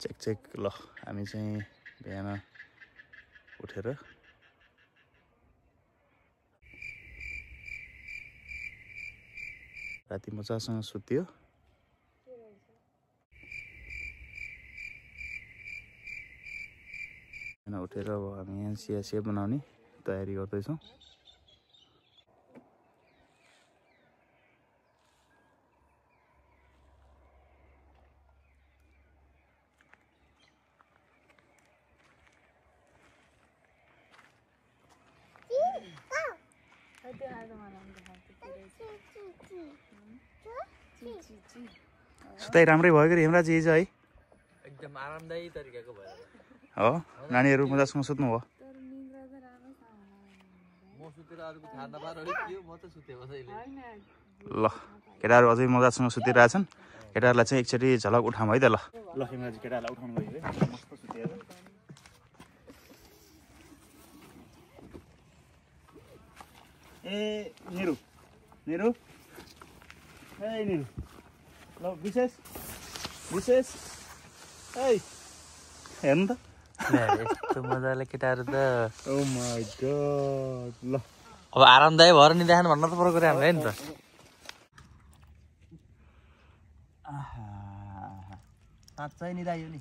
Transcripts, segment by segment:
Check ल हामी चाहिँ बिहान उठेर राति मजासँग सुत्यो उठेर अब हामी यहाँ चिया बनाउने तयारी गर्दैछौँ सुताइ राम्रै भयो कि हेमराज हिजो है एकदम आरामदायी तरिकाको भयो हो नानीहरू मजासँग सुत्नु भयो म सुतेर अरूको थाहा नपाएर के म त सुते बसैले ल केटाहरू अझै मजासँग सुतिरहेछन् केटाहरूलाई चाहिँ एकचोटि झलक उठाउँ है त ल ल हेमराज केटाहरूलाई उठाउनु गयो है मस्त सुतेर ए निरु निरु ए निरु ल विशेष विशेष ए हेर्नु त यस्तो मजाले केटाहरू त ओ माय गॉड ल अब आरामदायी भएर नि देखाउनु भन्न त परेको कुरा हामीलाई नि त साँच्चै नि दाइ नि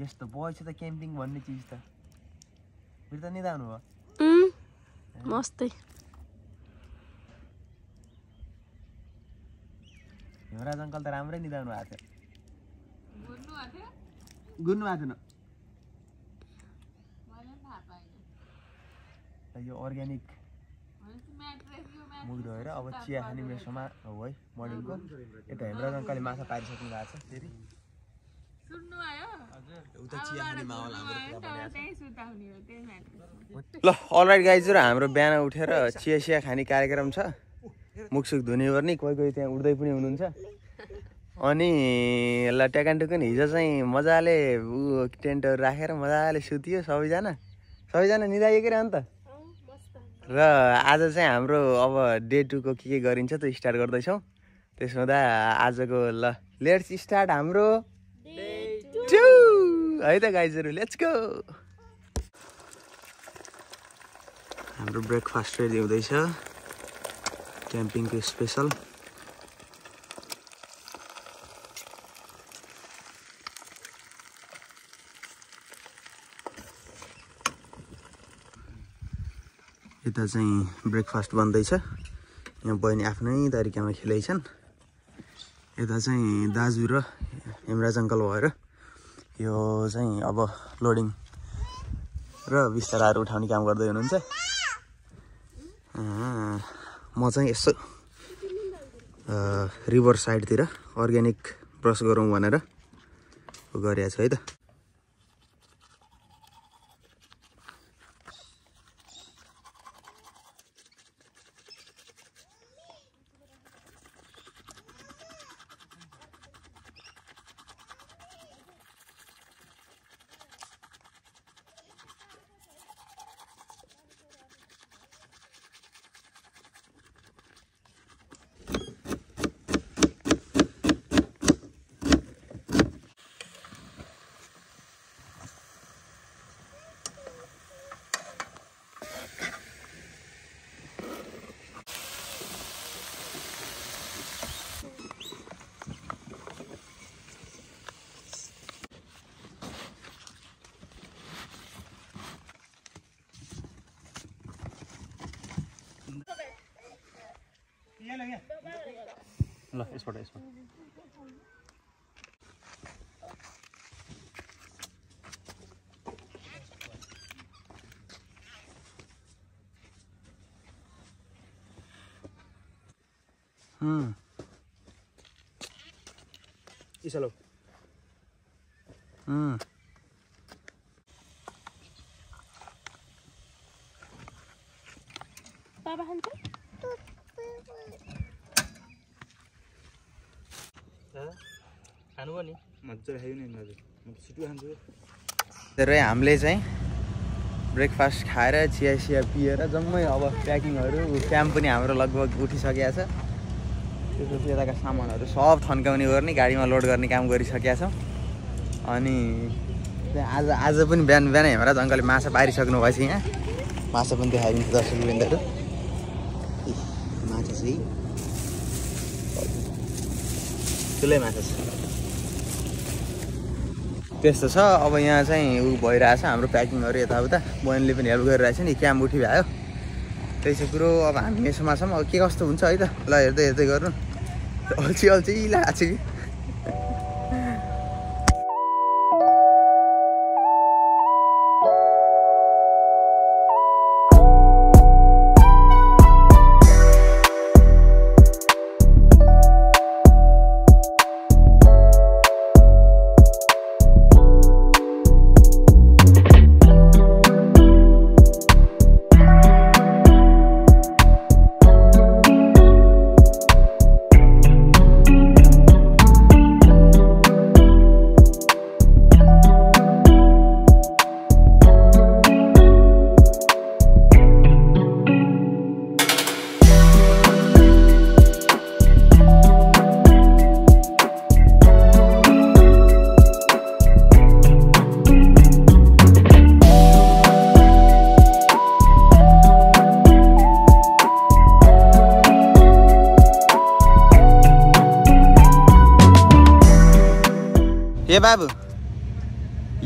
यस्तो बयस त क्याम्पिङ भन्ने चिज त फेरि त निदाउनु भयो मस्तै हेमराज अङ्कल त राम्रै निदाउनु भएको थियो गुन्नु भएको थिएन यो अर्ग्यानिक मुख धोएर अब चिया खाने मेसोमा हो है मर्निङको यता हेमराज अङ्कलले माछा पारिसक्नु भएको छ फेरि ल अलराइट गाइजहरु हाम्रो बिहान उठेर चिया खाने कार्यक्रम छ मुखसुख धुने गर्ने कोही कोही त्यहाँ उड्दै पनि हुनुहुन्छ अनि ल ट्याकान टुकन हिजो चाहिँ मजाले टेन्टहरू राखेर मजाले सुतियो सबैजना निदाइयो रे अन्त र आज चाहिँ हाम्रो अब डे 2 को के गरिन्छ त स्टार्ट गर्दैछौँ त्यसो हुँदा आजको ल लेट्स स्टार्ट हाम्रो है त गाइजहरु लेट्स गो हाम्रो ब्रेकफास्ट रेडी हुँदैछ क्याम्पिङको स्पेशल यता चाहिँ ब्रेकफास्ट बन्दैछ यहाँ बहिनी आफ्नै तरिकामा खेलाइछन् यता चाहिँ दाजु र हेमराज अङ्कल भएर यो चाहिँ अब लोडिङ र बिस्ताराहरू उठाउने काम गर्दै हुनुहुन्छ म चाहिँ यसो रिभर साइडतिर अर्ग्यानिक ब्रस गरौँ भनेर गरिरहेको छु है त ल यसबाट इसलो बाबा खान्छ खानु पनि मजाले खायो नि हजुर म त छिटो खान्छु हामीले चाहिँ ब्रेकफास्ट खाएर चिया पिएर जम्मै अब प्याकिङहरू क्याम्प पनि हाम्रो लगभग उठिसकेको छ। त्यसपछि यताका सामानहरू सब थन्काउने गर्ने गाडीमा लोड गर्ने काम गरिसकेका छौँ। अनि आज पनि बिहान हेमराज अङ्कलले माछा पारिसक्नु भएछ। यहाँ माछा पनि देखाइदिन्छ दर्शकवृन्दहरू। माछा चाहिँ ठुलै माछा छ त्यस्तो छ। अब यहाँ चाहिँ ऊ भइरहेछ हाम्रो प्याकिङहरू यताउता। बहिनीले पनि हेल्प गरिरहेछ नि, क्याम्प उठि भयो। त्यही छ कुरो। अब हामी मेसोमा छौँ, अब के कस्तो हुन्छ है त। ल हेर्दै गर्नु। अल्छी लागेको छ कि।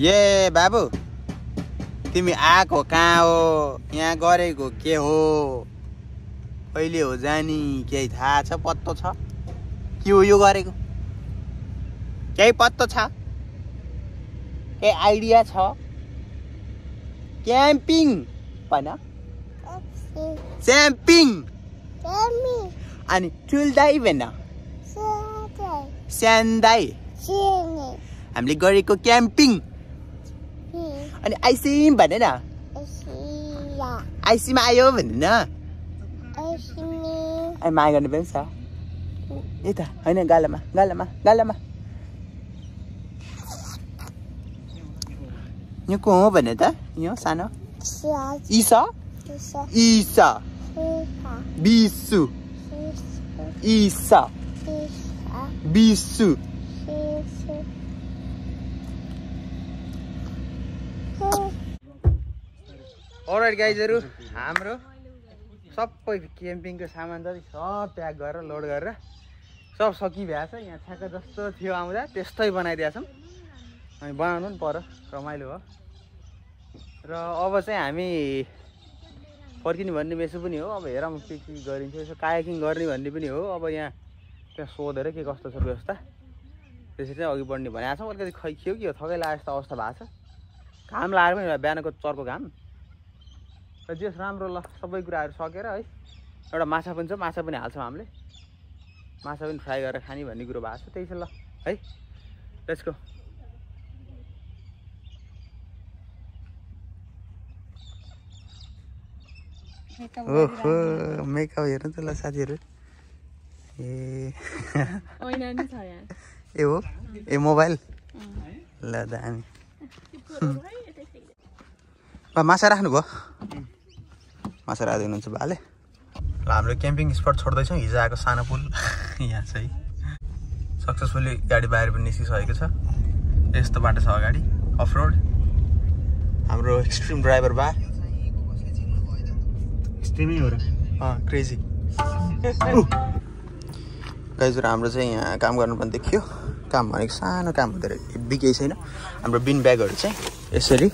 ये बाबु तिमी आएको कहाँ हो? यहाँ गरेको के हो? कहिले हो जानी? केही थाहा छ? पत्तो छ के हो यो गरेको? केही पत्तो छ? केही आइडिया छ? क्याम्पिङ भन। स्याम्पिङ अनि ठुल्दाई भन। स्यान्दाई हामीले गरेको क्याम्पिङ। अनि आइसिम भने न। आइसीमा आयो भने न। माया गर्ने पनि छ यता होइन गालामा यो को हो भने त? यो सानो ईसा बिसु ईसा बिसु। अलराइट गाइजहरु, हाम्रो सबै क्याम्पिङको सामान जति सब प्याक गरेर लोड गरेर सब सकिभएको छ। यहाँ ठ्याक्क जस्तो थियो आउँदा त्यस्तै बनाइदिएका छौँ। अनि बनाउनु पनि पर्यो, रमाइलो हो। र अब चाहिँ हामी फर्किने भन्ने मेसो पनि हो। अब हेरौँ के गरिन्छ। यसो कायाकिङ गर्ने भन्ने पनि हो। अब यहाँ त्यहाँ सोधेर के कस्तो छ व्यवस्था, त्यसरी चाहिँ अघि बढ्ने भनेको छौँ। अलिकति खै के हो कि थकै लागेको जस्तो अवस्था भएको छ। घाम लागेर पनि बिहानको चर्को घाम। र जेस राम्रो ल सबै कुराहरू सकेर है। एउटा माछा पनि छ, माछा पनि हाल्छौँ हामीले। माछा पनि फ्राई गरेर खाने भन्ने कुरो भएको छ। त्यही छ ल है, लेट्स गो। ओहो मेकअप हेर्नु त ल साथीहरू। ए हो ए मोबाइल ल दामी। माछा राख्नुभयो? माछा राख्दै हुनुहुन्छ भाले। ल हाम्रो क्याम्पिङ स्पट छोड्दैछौँ। हिजो आएको सानो पुल यहाँ चाहिँ सक्सेसफुली गाडी बाहिर पनि निस्किसकेको छ। यस्तो बाटो छ अगाडि अफ रोड। हाम्रो एक्सट्रिम ड्राइभर बा एक्सट्रिमै हो र क्रेजी गाइजहरु। हाम्रो चाहिँ यहाँ काम गर्नु पनि देखियो। काम भनेको सानो काम हुँदो रहेछ, हेभी केही छैन। हाम्रो बिन ब्यागहरू चाहिँ यसरी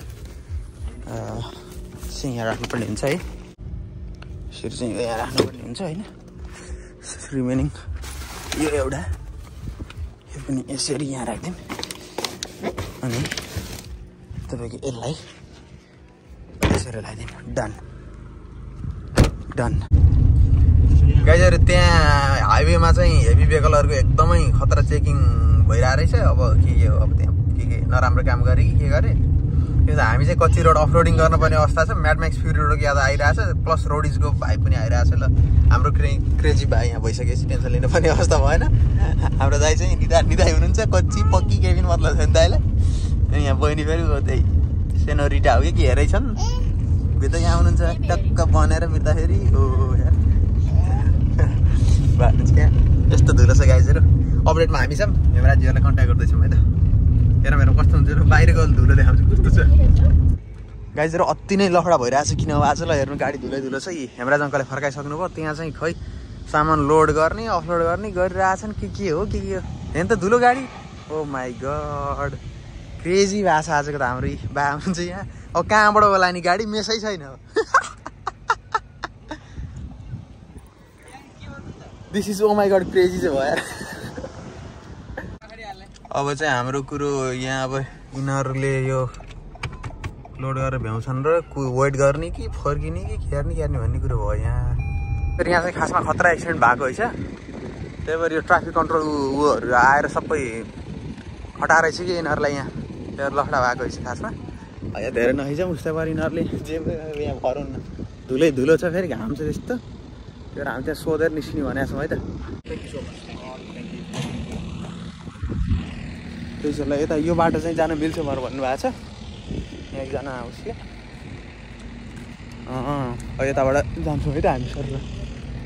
यहाँ राख्नुपर्ने हुन्छ है। यसरी चाहिँ यहाँ राख्नुपर्ने हुन्छ होइन। रिमेनिङ यो एउटा, यो पनि यसरी यहाँ राखिदिउँ। अनि तपाईँको यसलाई यसरी लगाइदिउँ। डन गाइजहरु, त्यहाँ हाइवेमा चाहिँ हेभी भेहिकलहरूको एकदमै खतरा चेकिङ भइरहेको रहेछ। अब के हो, अब त्यहाँ के नराम्रो काम गरे कि के गरे। हामी चाहिँ कच्ची रोड अफरोडिङ गर्नुपर्ने अवस्था छ। म्याडम्याक्स फ्युरी रोडको याद आइरहेछ, प्लस रोडिजको भाइ पनि आइरहेछ। ल हाम्रो क्रेजी भाइ यहाँ भइसकेपछि टेन्सन लिनुपर्ने अवस्था भएन। हाम्रो दाइ चाहिँ निदाई हुनुहुन्छ, कच्ची पक्की केही पनि मतलब छैन दाइलाई। अनि यहाँ बहिनी फेरि त्यही सेनोरिटा हो कि हेरेछन्। भित्र यहाँ हुनुहुन्छ टक्क बनेर बिर्दाखेरि हो यार यस्तो धुलो छ गाइजहरू अपडेटमा हामी छौँ हेमराजीहरूलाई कन्ट्याक्ट गर्दैछौँ है त हेर मेरो कस्तो हुन्छ बाहिरको धुलो देखाउँछु कस्तो छ गाइजहरू अति नै लफडा भइरहेको छ किन आज ल हेर्नु गाडी धुलो छ हेमराज अङ्कलले फर्काइसक्नु भयो त्यहाँ चाहिँ खै सामान लोड गर्ने अफलोड गर्ने गरिरहेछन् के हो हेर्नु त धुलो गाडी ओ माई गड क्रेजी भएको छ आजको त हाम्रो बा हुनुहुन्छ यहाँ अब कहाँबाट होला नि गाडी मेसै छैन this is oh my god crazy चाहिँ भयो यार अब चाहिँ हाम्रो कुरो यहाँ अब यिनीहरूले यो लोड गरेर भ्याउँछन् र वेट गर्ने कि फर्किने कि खेर्ने भन्ने कुरो भयो यहाँ फेरि यहाँ चाहिँ खासमा खतरा एक्सिडेन्ट भएको रहेछ त्यही भएर यो ट्राफिक कन्ट्रोल उयोहरू आएर सबै हटाएर चाहिँ कि यिनीहरूलाई यहाँ त्यो लफडा भएको रहेछ खासमा यहाँ धेरै नखिच उस्तै भएर यिनीहरूले जे यहाँ भरौँ न धुलो छ फेरि घाम छ त्यस्तो त्यो हामी त्यहाँ सोधेर निस्किने भनेको छौँ है त त्यसोलाई यता यो बाटो चाहिँ जान मिल्छ भनेर भन्नुभएको छ यहाँ एकजना उसले यताबाट जान्छौँ है त हामी सर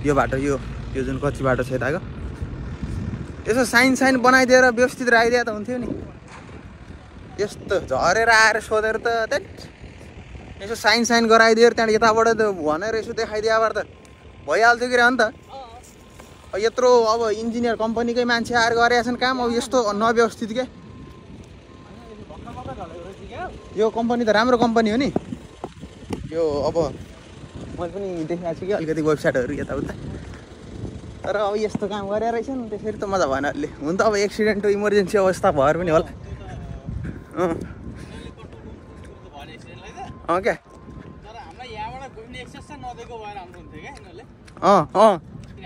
यो बाटो यो जुन कच्ची बाटो छ यताको यसो साइन बनाइदिएर व्यवस्थित राखिदिए त हुन्थ्यो नि यस्तो झरेर आएर सोधेर त यसो साइन गराइदिएर त्यहाँदेखि यताबाट त भनेर यसो देखाइदियो अब त भइहाल्थ्यो कि अन्त यत्रो अब इन्जिनियर कम्पनीकै मान्छे आएर गरेका छन् काम अब यस्तो नव्यवस्थित के यो कम्पनी त राम्रो कम्पनी हो नि यो अब मैले पनि देखाएको छु कि अलिकति वेबसाइटहरू यताउता तर अब यस्तो काम गरेर रहेछ नि त्यसरी त मजा भएन अहिले हुन त अब एक्सिडेन्ट इमर्जेन्सी अवस्था भएर पनि होला क्या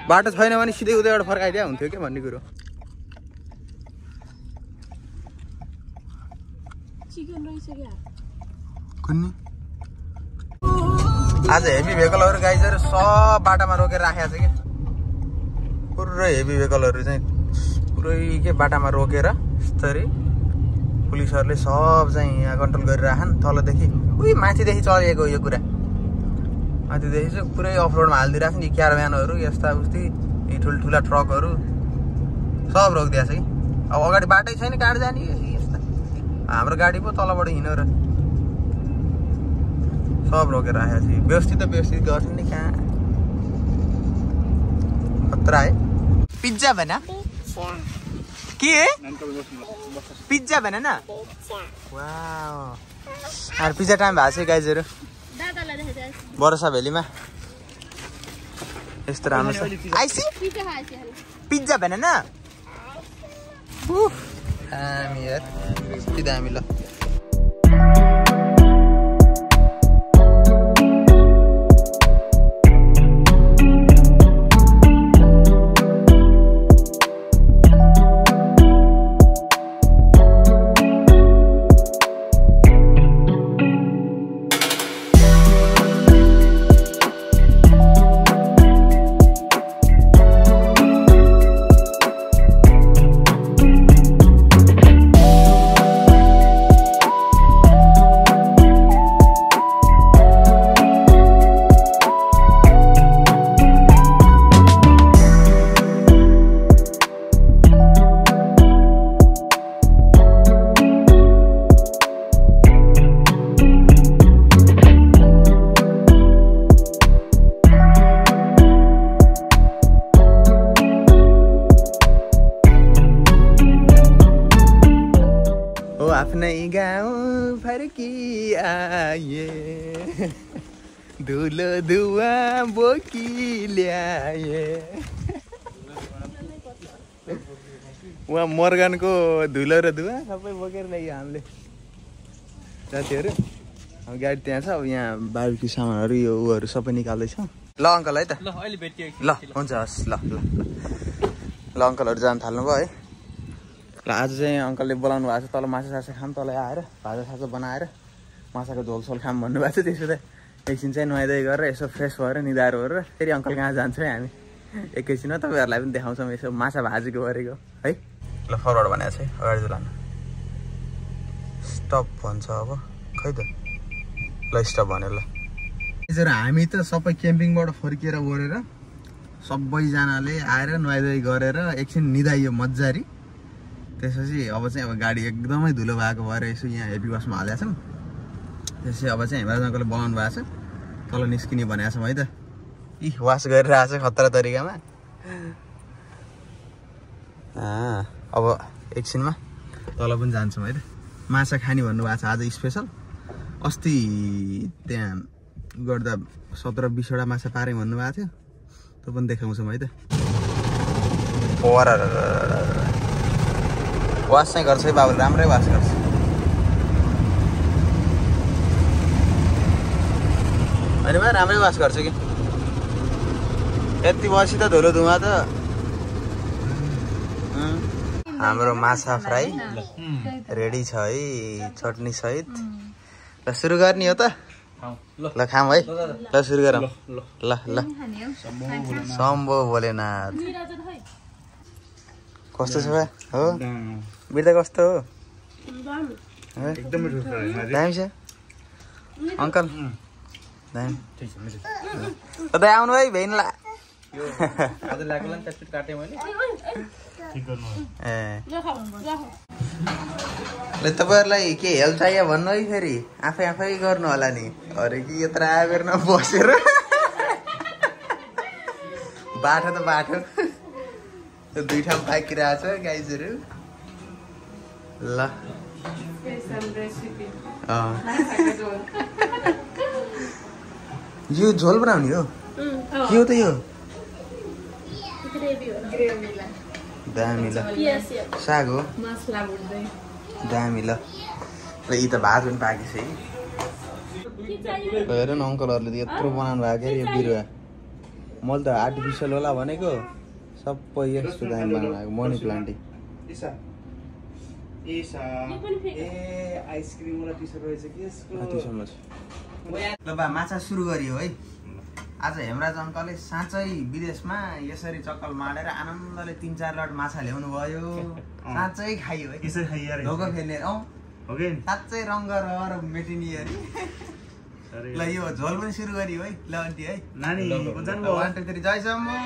बाटो छैन भने सिधै उतैबाट फर्काइदिया हुन्थ्यो क्या भन्ने कुरो आज हेभी भेहिकलहरू गाइजहरू सब बाटामा रोकेर राखेको छ कि पुरै हेभी भेहिकलहरू चाहिँ पुरै के बाटामा रोकेर यस्तरी पुलिसहरूले सब चाहिँ यहाँ कन्ट्रोल गरिराखन् तलदेखि उही माथिदेखि चलेको यो कुरा माथिदेखि चाहिँ पुरै अफरोडमा हालिदिइरहेको छ नि क्याराभ्यानहरू यस्ता उस्तै यी ठुल्ठुला ट्रकहरू सब रोकिदिएको छ कि अब अगाडि बाटै छैन काट जाने यस्ता हाम्रो गाडी पो तलबाट हिँडेर सब रोकेर राखेको छ व्यवस्थित गर्छ नि कहाँ खतरा है पिज्जा बना के पिज्जा बना न वाउ यार पिज्जा टाइम भएको छ गाइजहरू बरसा भेलीमा यस्तो राम्रो छ आइसी पिज्जा बना न हामी यार सिधा हामी ल आफ्नै गाउँ फर्की आए धुलो धुवा बोकी ल्याए उहाँ मर्गनको धुलो र धुवा सबै बोकेर ल्यायो हामीले साथीहरू अब गाडी त्यहाँ छ अब यहाँ बारबेक्यू सामानहरू यो उहरू सबै निकाल्दैछौँ ल अङ्कल है त ल अहिले भेटियो ल हुन्छ हस् ल ल ल अङ्कलहरू जान थाल्नुभयो है ल आज चाहिँ अङ्कलले बोलाउनु भएको छ तल माछा खाम तल आएर भाजा बनाएर माछाको झोलसोल खाम भन्नुभएको छ त्यसो त एकछिन चाहिँ नुहाइधुवाइ गरेर यसो फ्रेस भएर निधार गरेर फेरि अङ्कल कहाँ जान्छौँ हामी एकैछिनमा तपाईँहरूलाई पनि देखाउँछौँ यसो माछा भाजीको गरेको है ल फरवर्ड भनेको छ है अगाडि लानु स्टप भन्छ अब खै त ल स्टप भन्यो ल हामी त सबै क्याम्पिङबाट फर्किएर गएर सबैजनाले आएर नुहाइधुवाइ गरेर एकछिन निदाइयो मजारी। त्यसपछि अब चाहिँ अब गाडी एकदमै धुलो भएको भएर यसो यहाँ हेभी वासमा हालेको छौँ। त्यसपछि अब चाहिँ हेमराज अङ्कलले बनाउनु भएको छ, तल निस्किने भनेको छौँ है त। इ वास गरिरहेको छ खतरा तरिकामा। अब एकछिनमा तल पनि जान्छौँ है त। माछा खाने भन्नुभएको छ आज स्पेसल। अस्ति त्यहाँ गर्दा 17-20वटा माछा पारेँ भन्नुभएको थियो, त्यो पनि देखाउँछौँ है त। वास चाहिँ गर्छ है बाबुले, राम्रै वास गर्छ। होइन भाइ राम्रै वास गर्छ कि। यति बसी त धुलो धुवा त। हाम्रो माछा फ्राई रेडी छ है चटनी सहित। ल सुरु गर्ने हो त। ल खाऊँ है। ल सुरु गरौँ। ल ल शम्भो भोलेनाथ। कस्तो छ भाइ? हो बिर्ता कस्तो हो? एकदमै दामी छ अङ्कल, दामी। कतै आउनु है भेइनला। ल तपाईँहरूलाई के हेल्प चाहियो भन्नु है फेरि आफै आफै गर्नु होला नि। अरे कि यत्र आएर बसेर बाटो त बाटो दुई ठाउँ पाकिरहेको छ गाइजहरू। ल यो झोल बनाउने हो? के हो त यो? दामी ल। साग हो दामी ल। र यी त भात पनि पाकेछ है। हेर न अङ्कलहरूले त यत्रो बनाउनु भएको अरे यो बिरुवा। मैले त आर्टिफिसियल होला भनेको, सबै यस्तो दामी बनाउनु भएको मनी प्लान्टै। ल बा माछा सुरु गरियो है। आज हेमराज अङ्कलले साँच्चै विदेशमा यसरी चक्कल मारेर आनन्दले 3-4 लट माछा ल्याउनु भयो। साँच्चै खाइयो है। ढोको खेल्ने साँच्चै रङ्ग र मेटिनी अरे। ल यो झोल पनि सुरु गरियो है। ल आन्टी है नानी 1 2 3 जय शम्भो।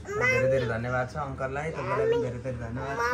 धेरै धेरै धन्यवाद छ अङ्कललाई, तपाईँलाई पनि धेरै धेरै धन्यवाद छ।